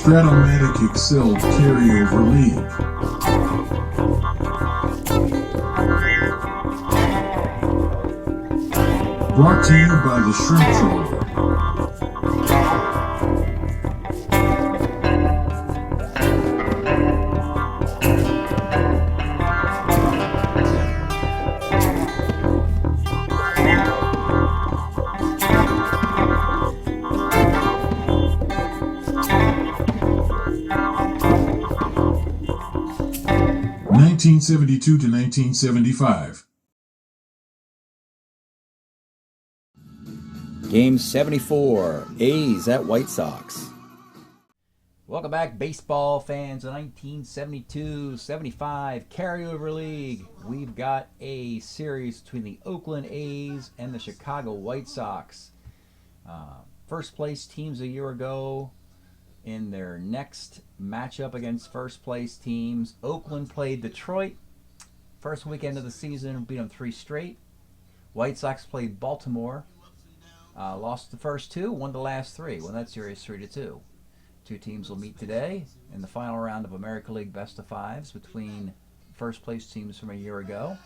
Strat-O-Matic Excel Carryover League. Brought to you by the Shrimp Troller. 1972 to 1975. Game 74, A's at White Sox. Welcome back, baseball fans. The 1972-75 Carryover League. We've got a series between the Oakland A's and the Chicago White Sox. First place teams a year ago in their next matchup against first place teams. Oakland played Detroit. First weekend of the season, beat them 3 straight. White Sox played Baltimore. Lost the first 2, won the last 3. Won that series 3-2. Two teams will meet today in the final round of American League Best of Fives between first place teams from a year ago.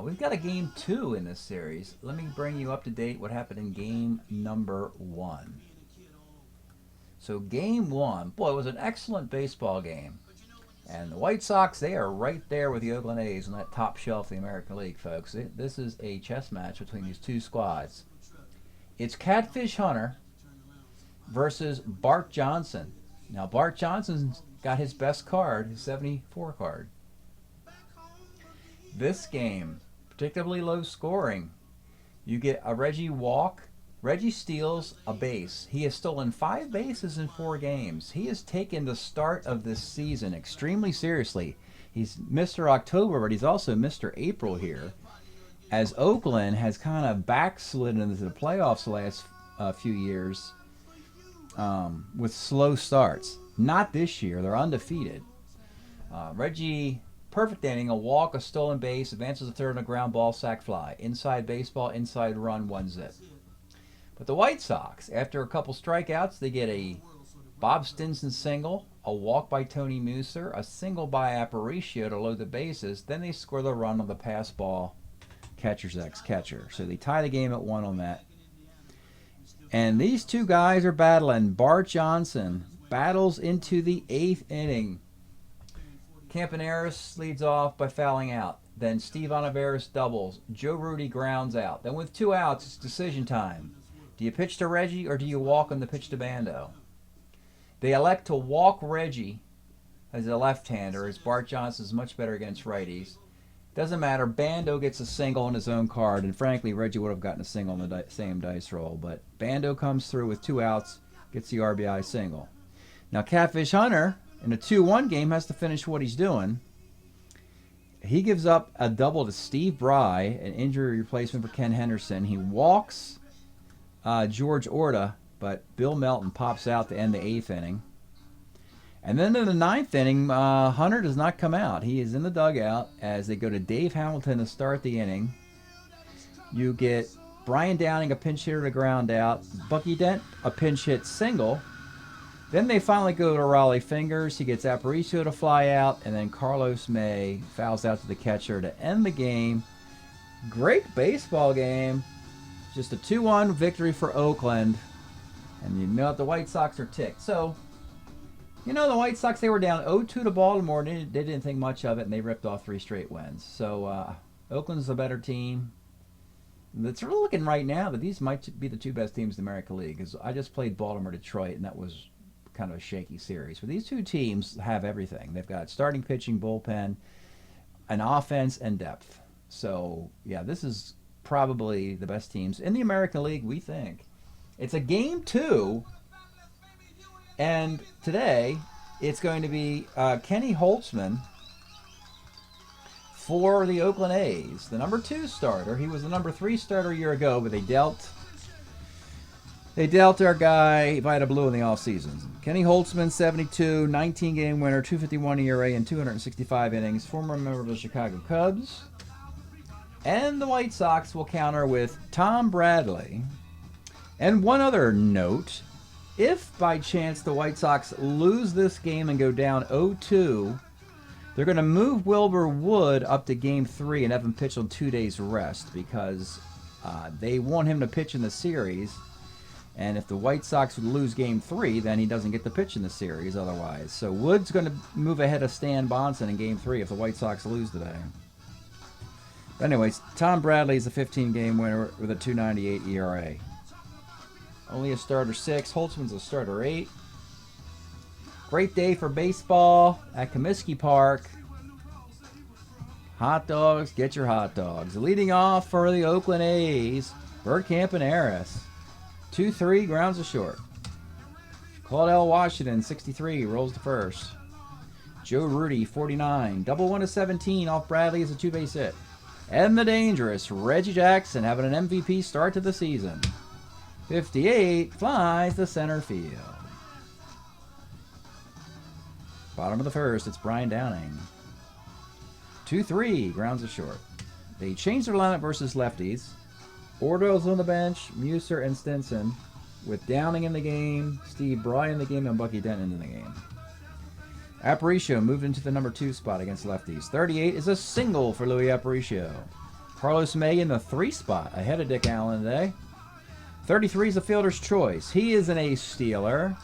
We've got a game 2 in this series. Let me bring you up to date what happened in game number 1. So game 1, boy, it was an excellent baseball game. And the White Sox, they are right there with the Oakland A's on that top shelf of the American League, folks. This is a chess match between these two squads. It's Catfish Hunter versus Bart Johnson. Now, Bart Johnson's got his best card, his 74 card. This game, particularly low scoring. You get a Reggie walk. Reggie steals a base. He has stolen 5 bases in 4 games. He has taken the start of this season extremely seriously. He's Mr. October, but he's also Mr. April here, as Oakland has kind of backslidden into the playoffs the last few years with slow starts. Not this year. They're undefeated. Reggie, perfect inning, a walk, a stolen base, advances to third on a ground ball, sac fly. Inside baseball, inside run, 1-zip. But the White Sox, after a couple strikeouts, they get a Bob Stinson single, a walk by Tony Muser, a single by Aparicio to load the bases. Then they score the run on the pass ball, catcher's ex-catcher. So they tie the game at 1 on that. And these two guys are battling. Bart Johnson battles into the 8th inning. Campaneris leads off by fouling out. Then Steve Olivares doubles. Joe Rudy grounds out. Then with 2 outs, it's decision time. Do you pitch to Reggie or do you walk on the pitch to Bando? They elect to walk Reggie as a left-hander, as Bart Johnson is much better against righties. Doesn't matter. Bando gets a single on his own card, and frankly, Reggie would have gotten a single on the same dice roll. But Bando comes through with 2 outs, gets the RBI single. Now, Catfish Hunter, in a 2-1 game, has to finish what he's doing. He gives up a double to Steve Bry, an injury replacement for Ken Henderson. He walks George Orta, but Bill Melton pops out to end the 8th inning. And then in the 9th inning, Hunter does not come out. He is in the dugout as they go to Dave Hamilton to start the inning. You get Brian Downing, a pinch hitter, to ground out. Bucky Dent, a pinch hit single. Then they finally go to Raleigh Fingers. He gets Aparicio to fly out. And then Carlos May fouls out to the catcher to end the game. Great baseball game. Just a 2-1 victory for Oakland. And you know the White Sox are ticked. So, you know, the White Sox, they were down 0-2 to Baltimore. They didn't think much of it, and they ripped off 3 straight wins. So, Oakland's a better team. It's really looking right now that these might be the 2 best teams in the American League. Because I just played Baltimore-Detroit, and that was kind of a shaky series. But these 2 teams have everything. They've got starting pitching, bullpen, an offense, and depth. So, yeah, this is probably the best teams in the American League, we think. It's a game 2, and today it's going to be Kenny Holtzman for the Oakland A's, the number 2 starter. He was the number 3 starter a year ago, but they dealt our guy Vita Blue in the offseason. Kenny Holtzman, 72, 19-game winner, 251 ERA in 265 innings, former member of the Chicago Cubs. And the White Sox will counter with Tom Bradley. And one other note, if by chance the White Sox lose this game and go down 0-2, they're going to move Wilbur Wood up to Game 3 and have him pitch on 2 days rest because they want him to pitch in the series. And if the White Sox would lose Game 3, then he doesn't get to pitch in the series otherwise. So Wood's going to move ahead of Stan Bonson in Game 3 if the White Sox lose today. But anyways, Tom Bradley is a 15-game winner with a 2.98 ERA. Only a starter 6. Holtzman's a starter 8. Great day for baseball at Comiskey Park. Hot dogs, get your hot dogs. Leading off for the Oakland A's, Bergkamp and Harris. 2-3, grounds to short. Claudell Washington, 63, rolls to first. Joe Rudy, 49, double 1 to 17 off Bradley as a 2-base hit. And the dangerous Reggie Jackson having an MVP start to the season. 58, flies to center field. Bottom of the first, it's Brian Downing. 2-3, grounds to short. They changed their lineup versus lefties. Ordell's on the bench, Muser and Stinson, with Downing in the game, Steve Bry in the game, and Bucky Denton in the game. Aparicio moved into the number 2 spot against lefties. 38 is a single for Louis Aparicio. Carlos May in the 3 spot, ahead of Dick Allen today. 33 is a fielder's choice. He is an ace stealer.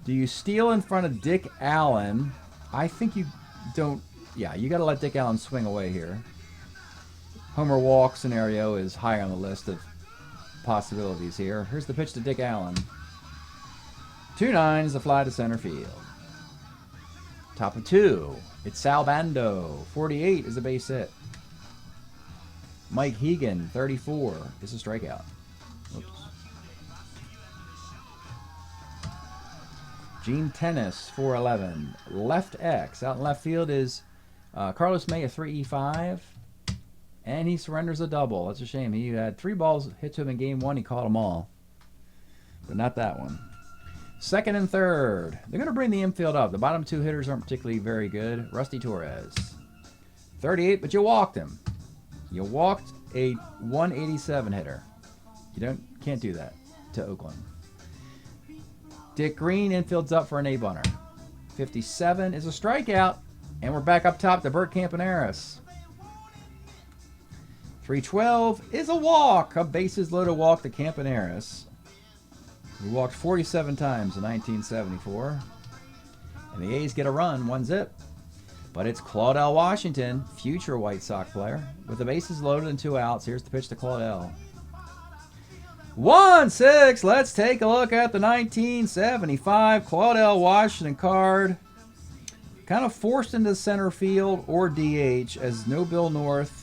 Do you steal in front of Dick Allen? I think you don't. Yeah, you got to let Dick Allen swing away here. Homer walk scenario is high on the list of possibilities here. Here's the pitch to Dick Allen. 2-9 is a fly to center field. Top of 2. It's Sal Bando. 48 is a base hit. Mike Hegan, 34, is a strikeout. Oops. Gene Tennis, 411. Left X. Out in left field is Carlos May, a 3E5. And he surrenders a double. That's a shame. He had 3 balls hit to him in Game 1. He caught them all. But not that one. Second and third. They're going to bring the infield up. The bottom 2 hitters aren't particularly very good. Rusty Torres. 38, but you walked him. You walked a 187 hitter. You can't do that to Oakland. Dick Green infield's up for an A-bunter. 57 is a strikeout. And we're back up top to Bergkamp and Harris. 312 is a walk. A bases loaded walk to Campaneris. We walked 47 times in 1974. And the A's get a run, 1-0. But it's Claudell Washington, future White Sox player, with the bases loaded and 2 outs. Here's the pitch to Claudell. 1-6. Let's take a look at the 1975 Claudell Washington card. Kind of forced into center field or DH as no Bill North.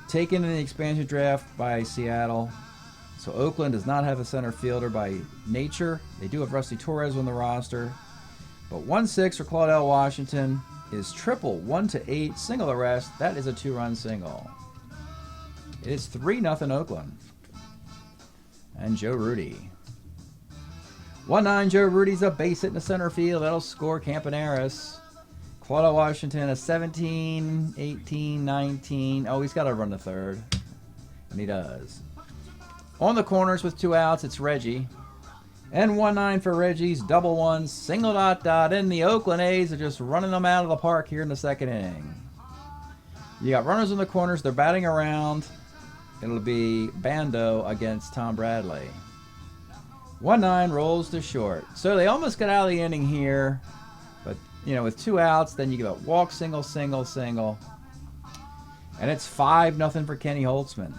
Taken in the expansion draft by Seattle. So Oakland does not have a center fielder by nature. They do have Rusty Torres on the roster. But 1-6 for Claudell Washington is triple 1-8, single the rest. That is a 2-run single. It is 3-0 Oakland. And Joe Rudy. 1-9, Joe Rudy's a base hit in the center field. That'll score Campaneris. Claudell Washington, a 17, 18, 19. Oh, he's got to run the third. And he does. On the corners with 2 outs, it's Reggie. And 1-9 for Reggie's double 1, single ... And the Oakland A's are just running them out of the park here in the second inning. You got runners in the corners. They're batting around. It'll be Bando against Tom Bradley. 1-9 rolls to short. So they almost got out of the inning here. But, with 2 outs, then you got walk, single, single, single. And it's 5-0 for Kenny Holtzman.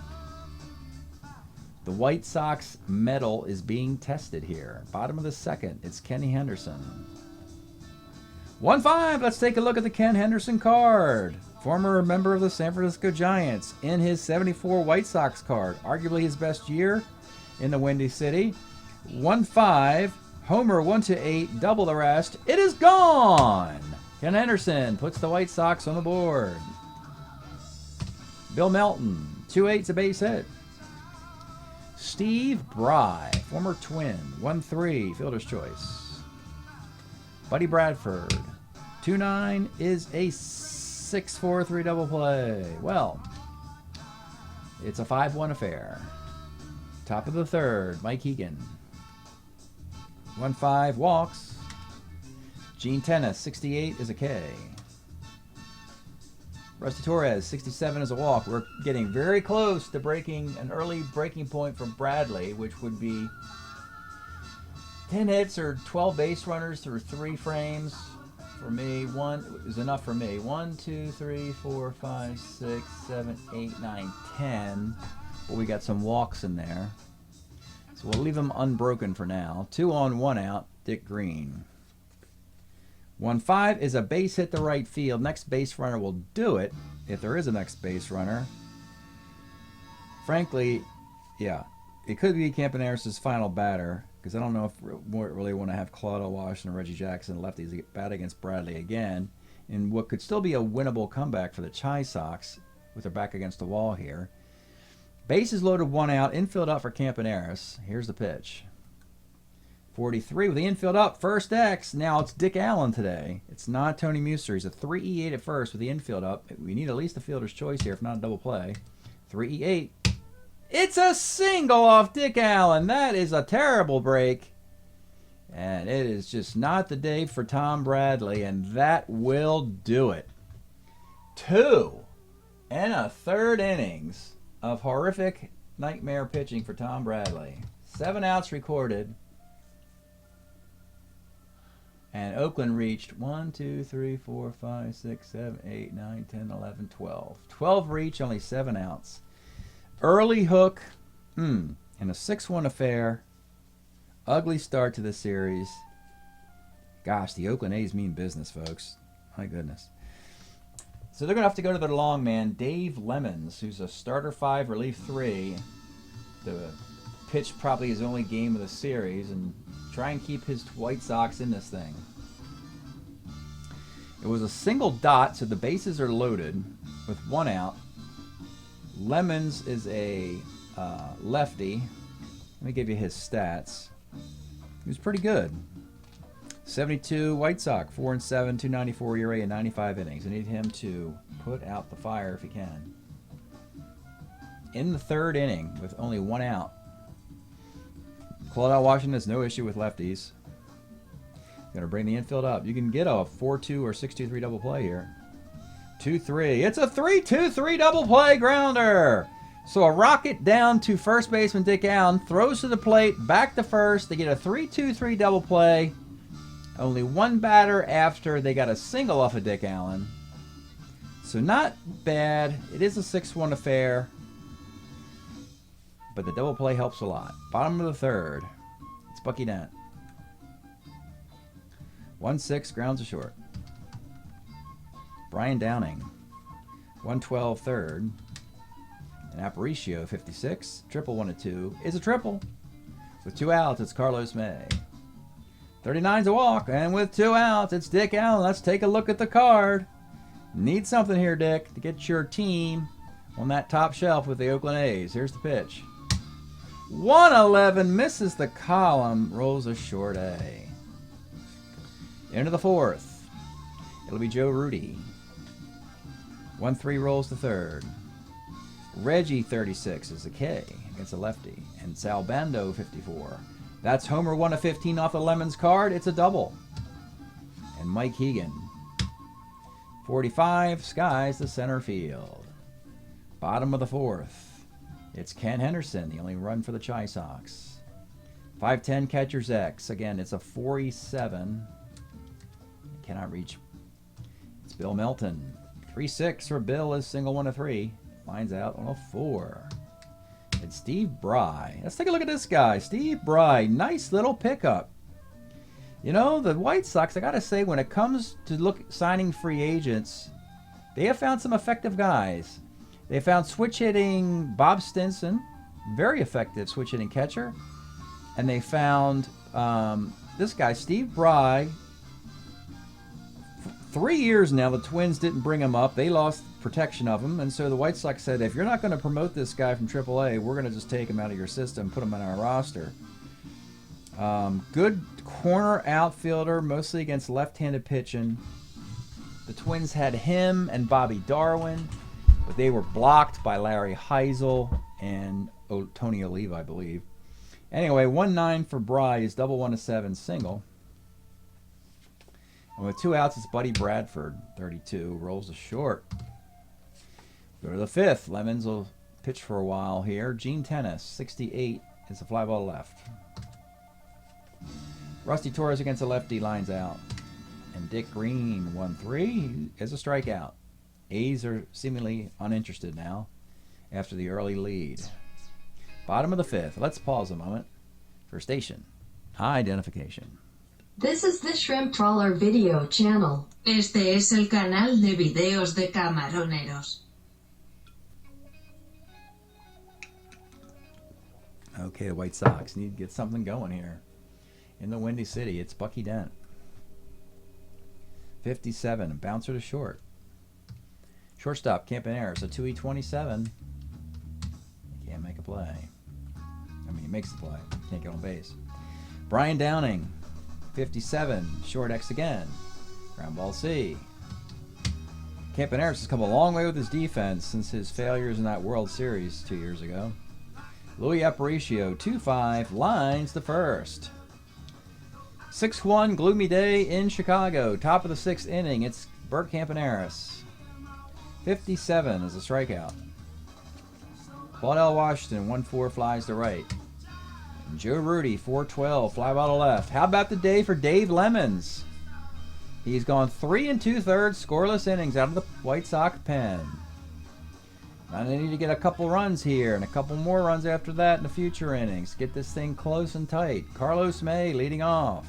The White Sox medal is being tested here. Bottom of the second, it's Kenny Henderson. 1-5, let's take a look at the Ken Henderson card. Former member of the San Francisco Giants in his 74 White Sox card. Arguably his best year in the Windy City. 1-5, homer 1-8, double the rest. It is gone! Ken Henderson puts the White Sox on the board. Bill Melton, 2-8's a base hit. Steve Bry, former Twin, 1-3, fielder's choice. Buddy Bradford, 2-9 is a 6-4-3 double play. Well, it's a 5-1 affair. Top of the third, Mike Hegan. 1-5 walks. Gene Tennis, 68 is a K. Rusty Torres, 67 is a walk. We're getting very close to breaking an early breaking point for Bradley, which would be 10 hits or 12 base runners through 3 frames. For me, 1 is enough for me. 1, 2, 3, 4, 5, 6, 7, 8, 9, 10. But we got some walks in there. So we'll leave them unbroken for now. 2 on, 1 out, Dick Green. 1-5 is a base hit to right field. Next base runner will do it, if there is a next base runner. Frankly, yeah, it could be Campaneris' final batter, because I don't know if we really want to have Claudio Washington, Reggie Jackson, lefties bat against Bradley again, in what could still be a winnable comeback for the Chi Sox, with their back against the wall here. Bases loaded, 1 out, infield up for Campaneris. Here's the pitch. 43 with the infield up, first X. Now it's Dick Allen today. It's not Tony Muster. He's a 3-E8 at first with the infield up. We need at least a fielder's choice here, if not a double play. 3-E8. It's a single off Dick Allen. That is a terrible break. And it is just not the day for Tom Bradley, and that will do it. 2 1/3 innings of horrific nightmare pitching for Tom Bradley. 7 outs recorded. And Oakland reached 1, 2, 3, 4, 5, 6, 7, 8, 9, 10, 11, 12. 12 reach, only 7 outs. Early hook, in a 6-1 affair. Ugly start to the series. Gosh, the Oakland A's mean business, folks. My goodness. So they're going to have to go to their long man, Dave Lemons, who's a starter 5, relief 3. The pitch probably his only game of the series, and try and keep his White Sox in this thing. It was a single dot, so the bases are loaded with 1 out. Lemons is a lefty. Let me give you his stats. He was pretty good. 72 White Sox, 4-7, 294 ERA in 95 innings. I need him to put out the fire if he can. In the 3rd inning, with only 1 out, Claudio Washington has no issue with lefties. Going to bring the infield up. You can get a 4-2 or 6-2-3 double play here. 2-3. It's a 3-2-3 double play grounder. So a rocket down to first baseman Dick Allen, throws to the plate, back to first. They get a 3-2-3 double play. Only 1 batter after they got a single off of Dick Allen. So not bad. It is a 6-1 affair. But the double play helps a lot. Bottom of the 3rd. It's Bucky Dent. 1-6, grounds to short. Brian Downing. 112 3rd. And Aparicio, 56. Triple 1-2 is a triple. With 2 outs, it's Carlos May. 39's a walk, and with 2 outs, it's Dick Allen. Let's take a look at the card. Need something here, Dick, to get your team on that top shelf with the Oakland A's. Here's the pitch. 111 misses the column, rolls a short A. Into the 4th. It'll be Joe Rudy. 1-3 rolls to 3rd. Reggie, 36, is a K against a lefty. And Sal Bando, 54. That's Homer 1/15 off the Lemons card. It's a double. And Mike Hegan. 45, skies the center field. Bottom of the 4th. It's Ken Henderson, the only run for the Chi Sox. 5'10", catcher's X. Again, it's a 4-7. Cannot reach. It's Bill Melton. 3-6 for Bill is single 1-3. Lines out on a 4. It's Steve Bry. Let's take a look at this guy. Steve Bry. Nice little pickup. You know, the White Sox, I got to say, when it comes to signing free agents, they have found some effective guys. They found switch-hitting Bob Stinson, very effective switch-hitting catcher. And they found this guy, Steve Bry. 3 years now, the Twins didn't bring him up. They lost protection of him. And so the White Sox said, if you're not going to promote this guy from AAA, we're going to just take him out of your system, put him on our roster. Good corner outfielder, mostly against left-handed pitching. The Twins had him and Bobby Darwin, but they were blocked by Larry Heisel and Tony Oliva, I believe. Anyway, 1-9 for Bry is double 1-7 single. And with 2 outs, it's Buddy Bradford, 32, rolls a short. Go to the 5th. Lemons will pitch for a while here. Gene Tennis, 68, is a fly ball left. Rusty Torres against the lefty, lines out. And Dick Green, 1-3, is a strikeout. A's are seemingly uninterested now after the early lead. Bottom of the 5th. Let's pause a moment for station identification. This is the Shrimp Trawler video channel. Este es el canal de videos de camaroneros. Okay, the White Sox need to get something going here. In the Windy City, it's Bucky Dent. 57, bouncer to short. Shortstop, Campaneris, a 2E27. He can't make a play. I mean, he makes the play. Can't get on base. Brian Downing, 57, short X again. Ground ball C. Campaneris has come a long way with his defense since his failures in that World Series 2 years ago. Louis Aparicio, 2-5, lines to first. 6-1, gloomy day in Chicago. Top of the 6th inning, it's Bert Campaneris. 57 is a strikeout. Claudell Washington, 1-4, flies to right. And Joe Rudy, 4-12, fly ball to left. How about the day for Dave Lemons? He's gone 3 2/3 scoreless innings out of the White Sox pen. Now they need to get a couple runs here and a couple more runs after that in the future innings. Get this thing close and tight. Carlos May leading off.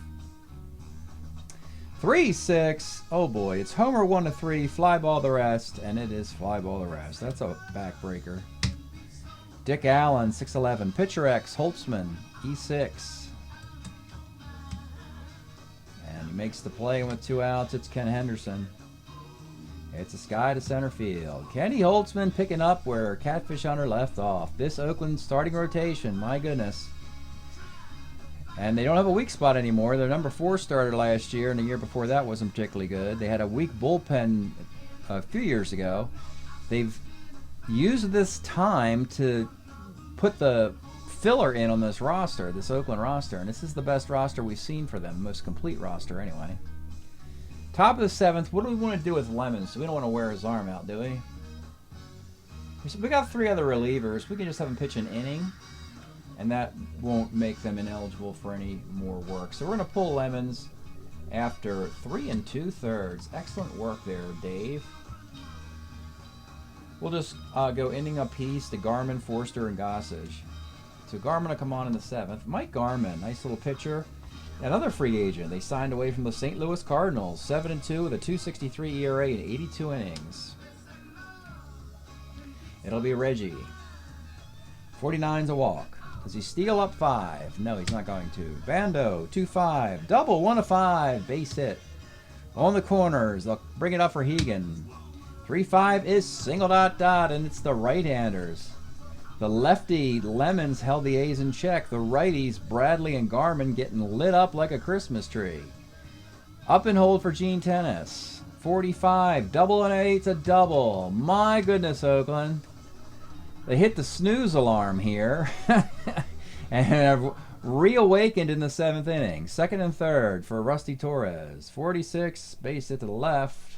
3-6. Oh boy, it's homer 1-3, fly ball the rest, and it is fly ball the rest. That's a backbreaker. Dick Allen, 6-11. Pitcher X, Holtzman, E6. And he makes the play with 2 outs. It's Ken Henderson. It's a sky to center field. Kenny Holtzman picking up where Catfish Hunter left off. This Oakland starting rotation, my goodness. And they don't have a weak spot anymore. Their number 4 starter last year, and the year before that wasn't particularly good. They had a weak bullpen a few years ago. They've used this time to put the filler in on this roster, this Oakland roster, and this is the best roster we've seen for them, most complete roster anyway. Top of the 7th, what do we want to do with Lemons? We don't want to wear his arm out, do we? We got 3 other relievers. We can just have him pitch an inning, and that won't make them ineligible for any more work. So we're going to pull Lemons after 3 2/3. Excellent work there, Dave. We'll just go inning apiece to Garman, Forster, and Gossage. So Garman will come on in the 7th. Mike Garman, nice little pitcher. Another free agent. They signed away from the St. Louis Cardinals. 7-2 with a 2.63 ERA in 82 innings. It'll be Reggie. 49's a walk. Does he steal up 5? No, he's not going to. Bando, 2-5. Double, 1-5. Base hit. On the corners. They'll bring it up for Hegan. 3-5 is single ... and it's the right-handers. The lefty Lemons held the A's in check. The righties, Bradley and Garman, getting lit up like a Christmas tree. Up and hold for Gene Tennis. 45, double and 8's a double. My goodness, Oakland. They hit the snooze alarm here and have reawakened in the 7th inning. 2nd and 3rd for Rusty Torres. 46, base hit to the left.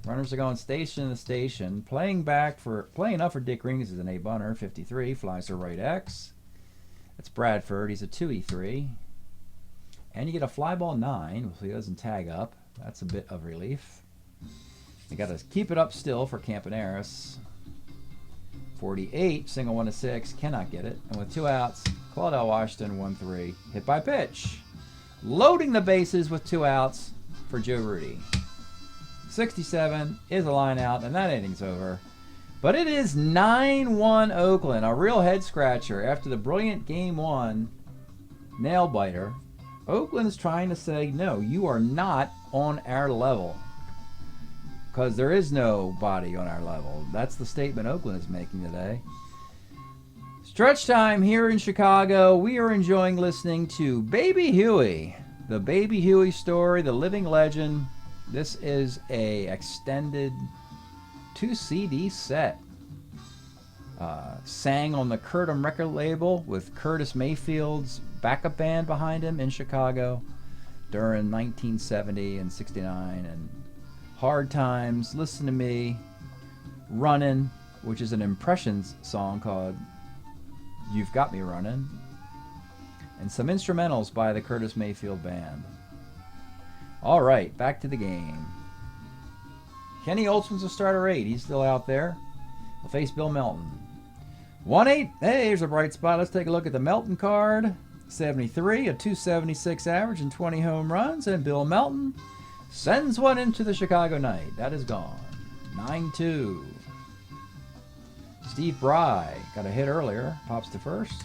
Runners are going station to station. Playing up for Dick Green. This is an A-bunter. 53, flies to right X. That's Bradford. He's a 2E3. And you get a fly ball 9, so he doesn't tag up. That's a bit of relief. You got to keep it up still for Campaneris. 48, single 1-6, cannot get it. And with 2 outs, Claudell Washington, 1-3, hit by pitch. Loading the bases with 2 outs for Joe Rudy. 67 is a line out, and that inning's over. But it is 9-1 Oakland, a real head scratcher after the brilliant Game 1 nail biter. Oakland's trying to say, no, you are not on our level. Because there is nobody on our level. That's the statement Oakland is making today. Stretch time here in Chicago. We are enjoying listening to Baby Huey. The Baby Huey story, the living legend. This is a extended 2 CD set. Sang on the Curtum record label with Curtis Mayfield's backup band behind him in Chicago during 1970 and 69. And Hard Times, Listen to Me, Runnin', which is an Impressions song called You've Got Me Runnin', and some instrumentals by the Curtis Mayfield Band. All right, back to the game. Kenny Olson's a starter 8. He's still out there. He'll face Bill Melton. 1-8. Hey, here's a bright spot. Let's take a look at the Melton card. 73, a 276 average and 20 home runs. And Bill Melton sends one into the Chicago night. That is gone. 9-2. Steve Bry got a hit earlier. Pops to first.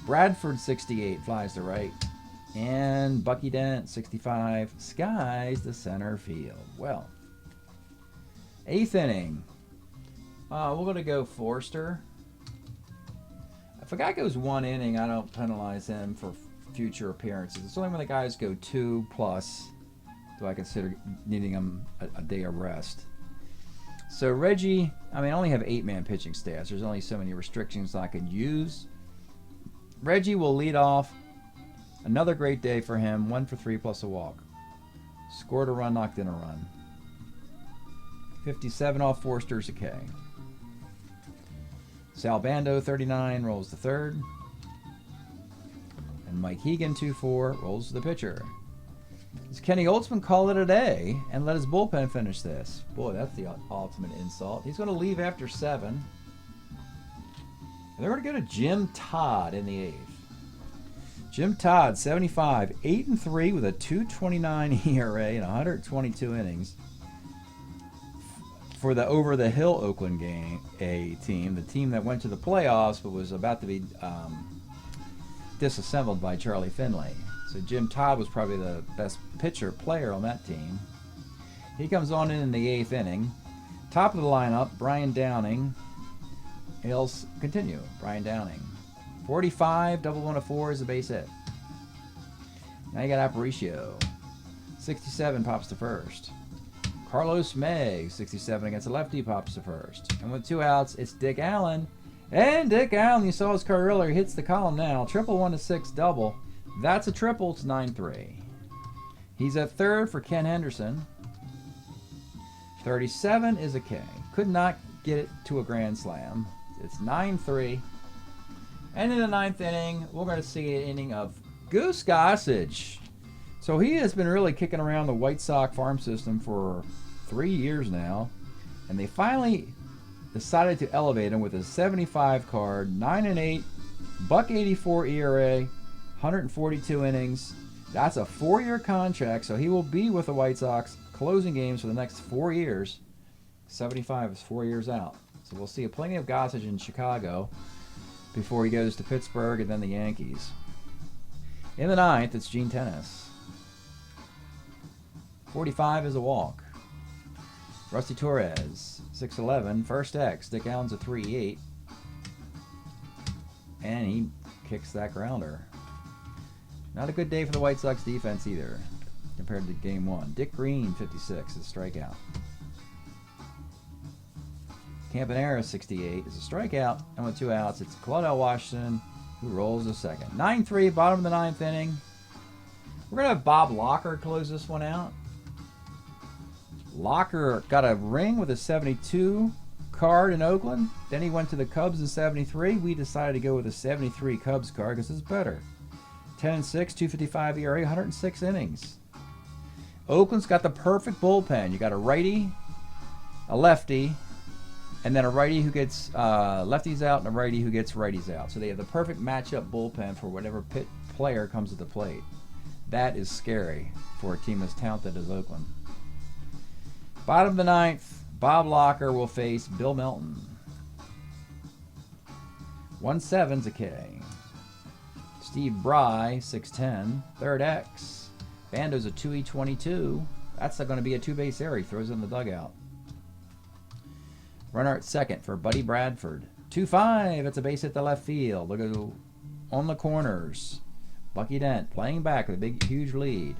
Bradford, 68, flies to right. And Bucky Dent, 65, skies the center field. Well, 8th inning. We're going to go Forster. If a guy goes 1 inning, I don't penalize him for future appearances. It's only when the guys go 2+ do I consider needing them a day of rest. So Reggie, I only have 8-man pitching staffs. There's only so many restrictions I could use. Reggie will lead off. Another great day for him. 1 for 3 plus a walk. Scored a run, knocked in a run. 57 off Forster's a K. Sal Bando, 39, rolls to third. And Mike Hegan, 2-4, rolls to the pitcher. Does Kenny Oldsman call it a day and let his bullpen finish this? Boy, that's the ultimate insult. He's going to leave after 7. And they're going to go to Jim Todd in the 8th. Jim Todd, 75, 8-3 with a 2.29 ERA and 122 innings for the over-the-hill Oakland team, the team that went to the playoffs but was about to be disassembled by Charlie Finley. So Jim Todd was probably the best player on that team. He comes on in the 8th inning. Top of the lineup, Brian Downing. He'll continue. Brian Downing. 45, double 1-4 is a base hit. Now you got Aparicio. 67 pops to first. Carlos Megg, 67 against a lefty, pops to first. And with 2 outs, it's Dick Allen. And Dick Allen, you saw his card earlier, hits the column now. Triple 1-6 double. That's a triple. It's 9-3. He's at third for Ken Henderson. 37 is a K. Could not get it to a grand slam. It's 9-3. And in the 9th inning, we're going to see an inning of Goose Gossage. So he has been really kicking around the White Sox farm system for 3 years now. And they finally decided to elevate him with a 75 card, 9-8, $1.84 ERA, 142 innings. That's a 4-year contract, so he will be with the White Sox closing games for the next 4 years. 75 is 4 years out. So we'll see plenty of Gossage in Chicago before he goes to Pittsburgh and then the Yankees. In the 9th, it's Gene Tennis. 45 is a walk. Rusty Torres, 6'11", first X. Dick Allen's a 3'8". And he kicks that grounder. Not a good day for the White Sox defense either, compared to game 1. Dick Green, 56, is a strikeout. Campanera, 68, is a strikeout. And with 2 outs, it's Claudel Washington, who rolls a second. 9-3, bottom of the 9th inning. We're going to have Bob Locker close this one out. Locker got a ring with a 72 card in Oakland. Then he went to the Cubs in 73. We decided to go with a 73 Cubs card because it's better. 10-6, 255 ERA, 106 innings. Oakland's got the perfect bullpen. You got a righty, a lefty, and then a righty who gets lefties out and a righty who gets righties out. So they have the perfect matchup bullpen for whatever player comes to the plate. That is scary for a team as talented as Oakland. Bottom of the 9th, Bob Locker will face Bill Melton. 1-7's a K. Steve Bry, 6'10", third X. Bando's a 2E22. That's going to be a 2-base error. He throws it in the dugout. Runner at second for Buddy Bradford. 2-5. It's a base hit to left field. Look at on the corners. Bucky Dent playing back with a big, huge lead.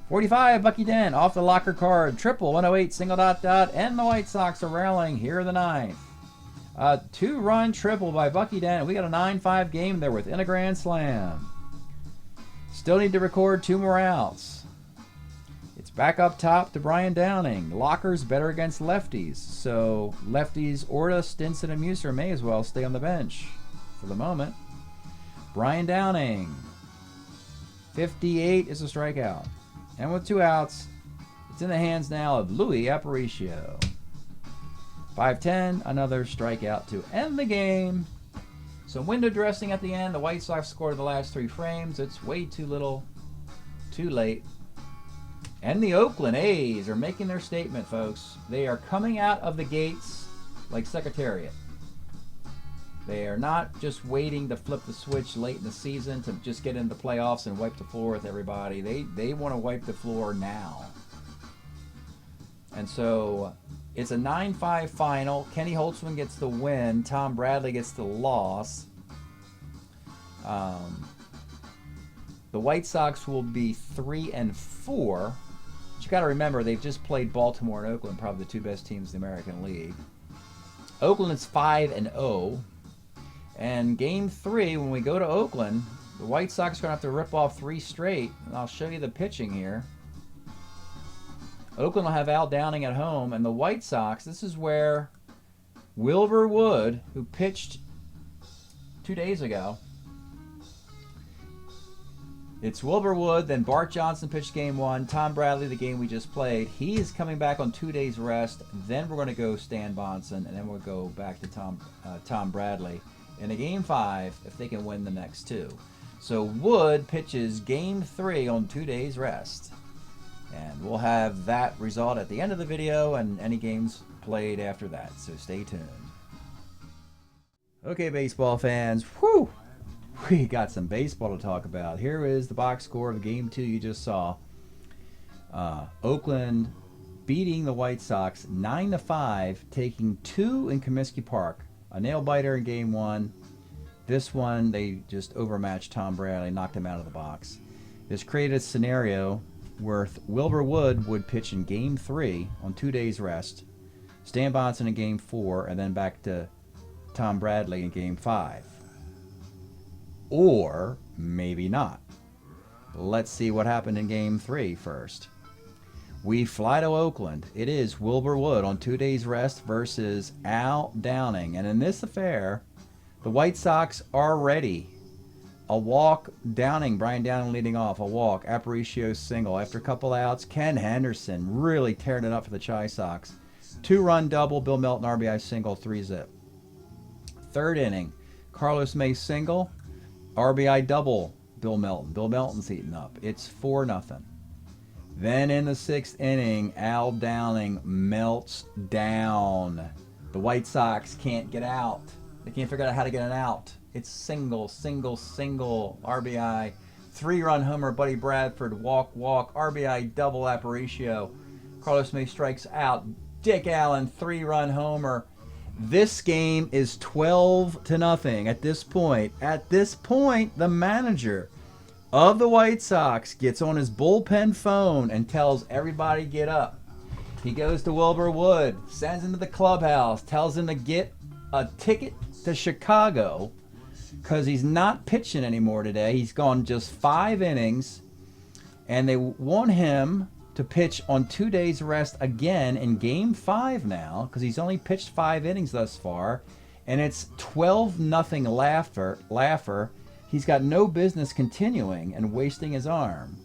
45, Bucky Dent off the Locker card. Triple, 108, single dot, and the White Sox are rallying here in the 9th. Two-run triple by Bucky Dent. We got a 9-5 game there within a grand slam. Still need to record 2 more outs. It's back up top to Brian Downing. Locker's better against lefties, so lefties Orta, Stinson, and Muser may as well stay on the bench for the moment. Brian Downing. 58 is a strikeout. And with 2 outs, it's in the hands now of Louis Aparicio. 5-10, another strikeout to end the game. Some window dressing at the end. The White Sox scored the last 3 frames. It's way too little, too late. And the Oakland A's are making their statement, folks. They are coming out of the gates like Secretariat. They are not just waiting to flip the switch late in the season to just get into the playoffs and wipe the floor with everybody. They want to wipe the floor now. And so it's a 9-5 final. Kenny Holtzman gets the win. Tom Bradley gets the loss. The White Sox will be 3-4. But you got to remember, they've just played Baltimore and Oakland, probably the 2 best teams in the American League. Oakland is 5-0. And game 3, when we go to Oakland, the White Sox are going to have to rip off 3 straight. And I'll show you the pitching here. Oakland will have Al Downing at home, and the White Sox, this is where Wilbur Wood, who pitched 2 days ago, it's Wilbur Wood, then Bart Johnson pitched game 1, Tom Bradley, the game we just played. He is coming back on 2 days rest. Then we're going to go Stan Bonson, and then we'll go back to Tom Bradley in a game 5 if they can win the next 2. So Wood pitches game 3 on 2 days rest. And we'll have that result at the end of the video and any games played after that. So stay tuned. Okay, baseball fans. Whew! We got some baseball to talk about. Here is the box score of game 2 you just saw. Oakland beating the White Sox 9-5, taking 2 in Comiskey Park. A nail-biter in game 1. This one, they just overmatched Tom Bradley, knocked him out of the box. This created a scenario where Wilbur Wood would pitch in game 3 on 2 days rest, Stan Bonson in game 4, and then back to Tom Bradley in game 5. Or maybe not. Let's see what happened in game 3 first. We fly to Oakland. It is Wilbur Wood on 2 days rest versus Al Downing. And in this affair, the White Sox are ready. A walk, Downing, Brian Downing leading off, a walk, Aparicio single. After a couple outs, Ken Henderson really tearing it up for the Chi Sox. 2-run double, Bill Melton RBI single, 3-zip. Third inning, Carlos May single, RBI double, Bill Melton. Bill Melton's heating up. It's 4-0. Then in the 6th inning, Al Downing melts down. The White Sox can't get out. They can't figure out how to get an out. It's single, single, single, RBI. 3-run homer, Buddy Bradford, walk, walk, RBI double, Aparicio. Carlos May strikes out. Dick Allen, 3-run homer. This game is 12-0 at this point. At this point, the manager of the White Sox gets on his bullpen phone and tells everybody get up. He goes to Wilbur Wood, sends him to the clubhouse, tells him to get a ticket to Chicago because he's not pitching anymore today. He's gone just 5 innings, and they want him to pitch on 2 days rest again in game 5 now because he's only pitched 5 innings thus far, and it's 12-0 Laffer. He's got no business continuing and wasting his arm.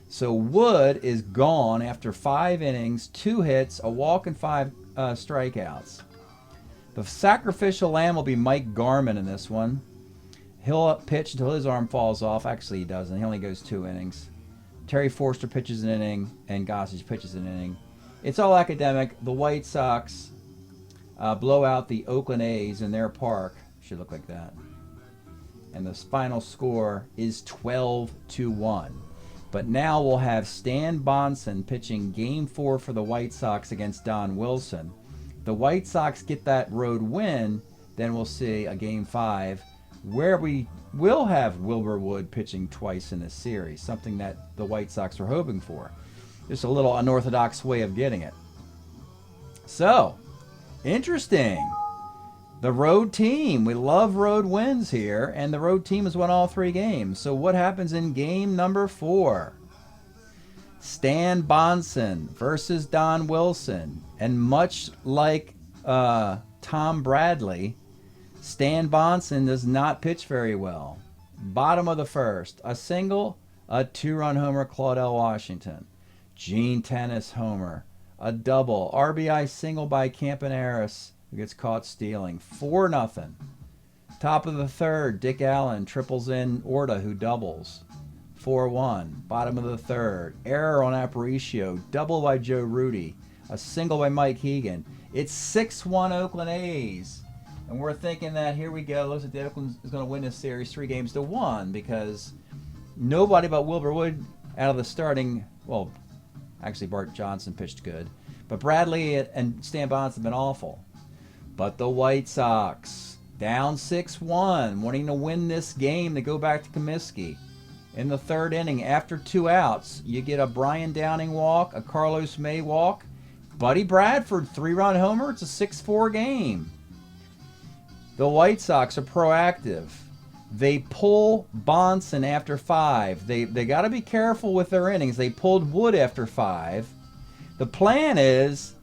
So Wood is gone after 5 innings, 2 hits, a walk, and 5 strikeouts. The sacrificial lamb will be Mike Garman in this one. He'll pitch until his arm falls off. Actually, he doesn't. He only goes 2 innings. Terry Forster pitches an inning, and Gossage pitches an inning. It's all academic. The White Sox blow out the Oakland A's in their park. Should look like that. And the final score is 12-1. But now we'll have Stan Bonson pitching game 4 for the White Sox against Don Wilson. The White Sox get that road win, then we'll see a game 5 where we will have Wilbur Wood pitching twice in this series, something that the White Sox were hoping for. Just a little unorthodox way of getting it. So, interesting. The road team. We love road wins here, and the road team has won all 3 games. So what happens in game number 4? Stan Bonson versus Don Wilson. And much like Tom Bradley, Stan Bonson does not pitch very well. Bottom of the first, a single, a 2-run homer, Claudell Washington. Gene Tennis homer, a double, RBI single by Campaneris, who gets caught stealing. 4-0. Top of the third, Dick Allen triples in Orta, who doubles. 4-1. Bottom of the third, error on Aparicio, double by Joe Rudi, a single by Mike Hegan. It's 6-1 Oakland A's. And we're thinking that here we go. Looks like the Oakland is going to win this series 3-1 because nobody but Wilbur Wood out of the starting. Well, actually Bart Johnson pitched good, but Bradley and Stan Bonson have been awful. But the White Sox down 6-1, wanting to win this game to go back to Comiskey. In the 3rd inning, after 2 outs, you get a Brian Downing walk, a Carlos May walk, Buddy Bradford 3-run homer. It's a 6-4 game. The White Sox are proactive. They pull Bonson after 5. They got to be careful with their innings. They pulled Wood after 5. The plan is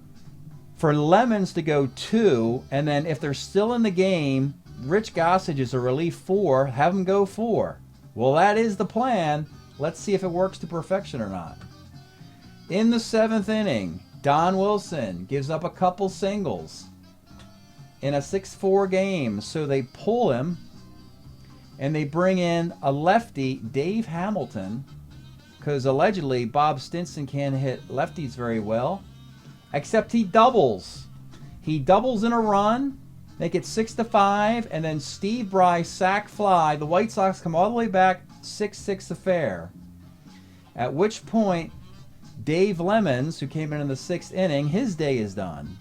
for Lemons to go 2, and then if they're still in the game, Rich Gossage is a relief 4, have him go 4. Well, that is the plan. Let's see if it works to perfection or not. In the 7th inning, Don Wilson gives up a couple singles in a 6-4 game, so they pull him, and they bring in a lefty, Dave Hamilton, because allegedly Bob Stinson can't hit lefties very well, except he doubles. He doubles in a run, make it 6-5, and then Steve Bryce sac fly. The White Sox come all the way back, 6-6 affair. At which point, Dave Lemons, who came in the 6th inning, his day is done.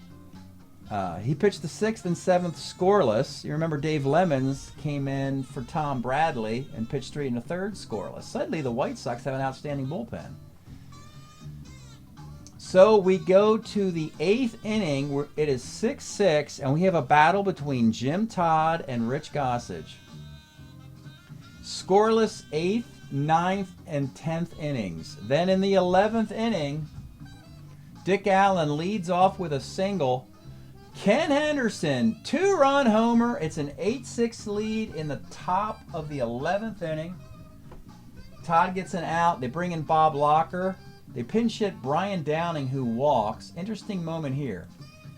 He pitched the 6th and 7th scoreless. You remember Dave Lemons came in for Tom Bradley and pitched 3 1/3 scoreless. Suddenly the White Sox have an outstanding bullpen. So we go to the 8th inning where it is 6-6, and we have a battle between Jim Todd and Rich Gossage. Scoreless 8th, 9th, and 10th innings. Then in the 11th inning, Dick Allen leads off with a single. Ken Henderson, 2-run homer. It's an 8-6 lead in the top of the 11th inning. Todd gets an out. They bring in Bob Locker. They pinch hit Brian Downing, who walks. Interesting moment here.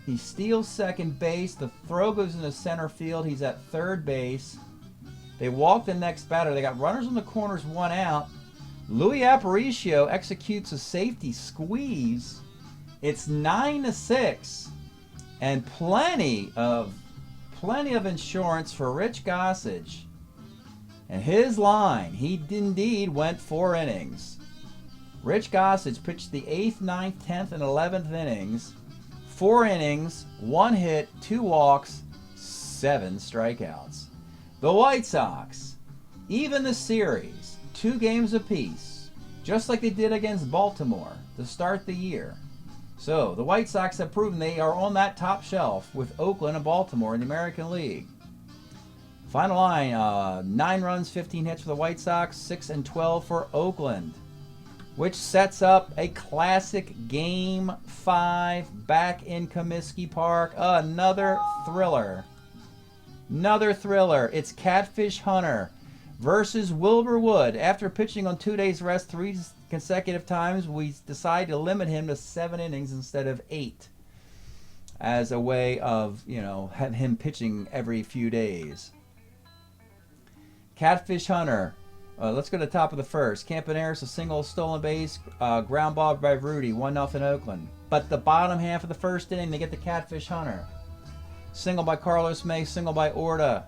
He steals second base. The throw goes into center field. He's at third base. They walk the next batter. They got runners on the corners, 1 out. Louis Aparicio executes a safety squeeze. It's 9-6. And plenty of insurance for Rich Gossage. And his line, he indeed went 4 innings. Rich Gossage pitched the 8th, 9th, 10th, and 11th innings. 4 innings, 1 hit, 2 walks, 7 strikeouts. The White Sox, even the series, 2 games apiece, just like they did against Baltimore to start the year. So the White Sox have proven they are on that top shelf with Oakland and Baltimore in the American League. Final line, 9 runs, 15 hits for the White Sox, 6 and 12 for Oakland, which sets up a classic Game 5 back in Comiskey Park. Another thriller. It's Catfish Hunter versus Wilbur Wood. After pitching on 2 days rest 3 consecutive times, we decided to limit him to 7 innings instead of 8 as a way of, have him pitching every few days. Catfish Hunter. Let's go to the top of the first. Campaneris, a single, stolen base, ground ball by Rudi, 1-0 Oakland. But the bottom half of the first inning, they get the Catfish Hunter. Single by Carlos May, single by Orta.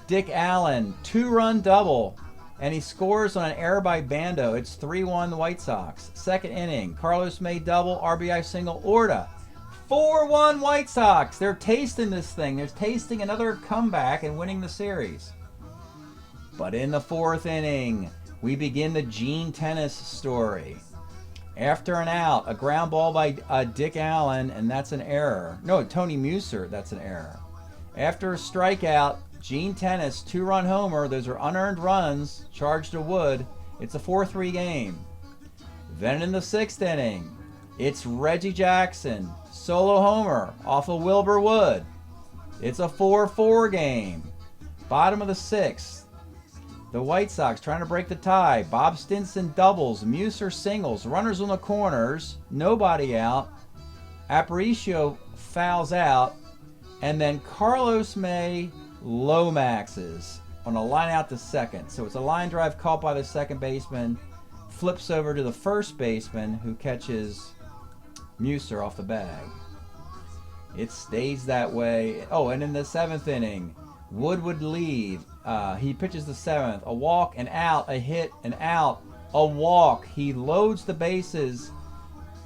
Dick Allen, 2-run double, and he scores on an error by Bando. It's 3-1 the White Sox. Second inning, Carlos May double, RBI single, Orta. 4-1 White Sox. They're tasting this thing. They're tasting another comeback and winning the series. But in the 4th inning, we begin the Gene Tennis story. After an out, a ground ball by Dick Allen, and that's an error. No, Tony Muser, that's an error. After a strikeout, Gene Tennis, 2-run homer. Those are unearned runs charged to Wood. It's a 4-3 game. Then in the 6th inning, it's Reggie Jackson, solo homer off of Wilbur Wood. It's a 4-4 game. Bottom of the 6th, the White Sox trying to break the tie. Bob Stinson doubles, Muser singles, runners on the corners, nobody out. Aparicio fouls out, and then Carlos May low maxes on a line out to second. So it's a line drive caught by the second baseman, flips over to the first baseman who catches Muser off the bag. It stays that way. Oh, and in the 7th inning, Wood would leave. He pitches the 7th. A walk, an out, a hit, an out, a walk. He loads the bases,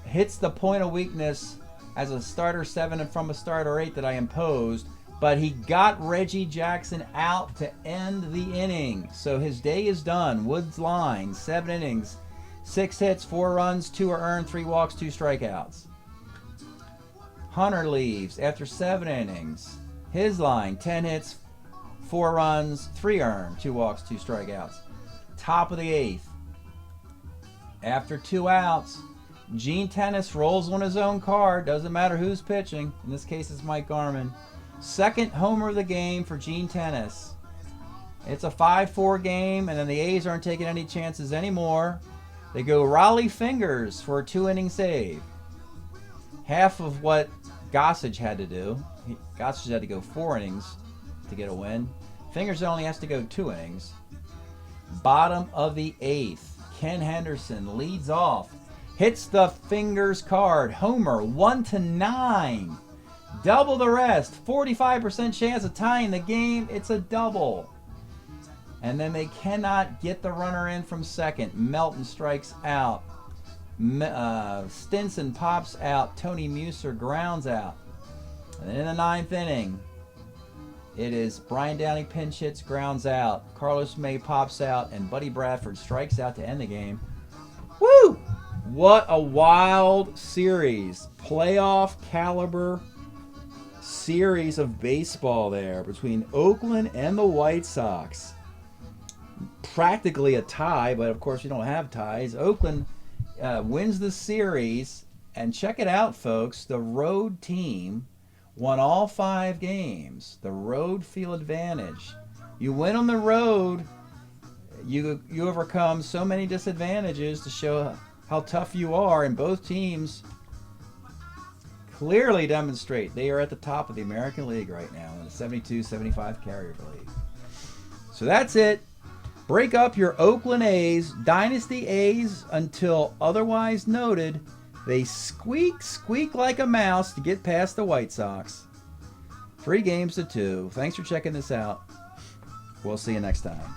hits the point of weakness as a starter 7 and from a starter 8 that I imposed, but he got Reggie Jackson out to end the inning. So his day is done. Wood's line, 7 innings, 6 hits, 4 runs, 2 are earned, 3 walks, 2 strikeouts. Hunter leaves after 7 innings. His line, 10 hits, 4 runs, 3 earned, 2 walks, 2 strikeouts. Top of the 8th. After 2 outs, Gene Tennis rolls on his own card. Doesn't matter who's pitching. In this case, it's Mike Garman. Second homer of the game for Gene Tennis. It's a 5-4 game, and then the A's aren't taking any chances anymore. They go Raleigh Fingers for a 2-inning save. Half of what Gossage had to do. Gossage had to go 4 innings to get a win. Fingers only has to go 2 innings. Bottom of the 8th, Ken Henderson leads off, hits the Fingers card, homer, 1-9, double the rest, 45% chance of tying the game. It's a double. And then they cannot get the runner in from second. Melton strikes out. Stinson pops out. Tony Muser grounds out. And then in the 9th inning, it is Brian Downey pinch hits, grounds out. Carlos May pops out, and Buddy Bradford strikes out to end the game. Woo! What a wild series. Playoff caliber series of baseball there between Oakland and the White Sox. Practically a tie, but of course you don't have ties. Oakland wins the series, and check it out, folks. The road team won all 5 games. The road field advantage. You win on the road, you overcome so many disadvantages to show how tough you are, and both teams clearly demonstrate they are at the top of the American League right now in the 72-75 carryover league. So that's it. Break up your Oakland A's, Dynasty A's, until otherwise noted. They squeak like a mouse to get past the White Sox. 3 games to 2. Thanks for checking this out. We'll see you next time.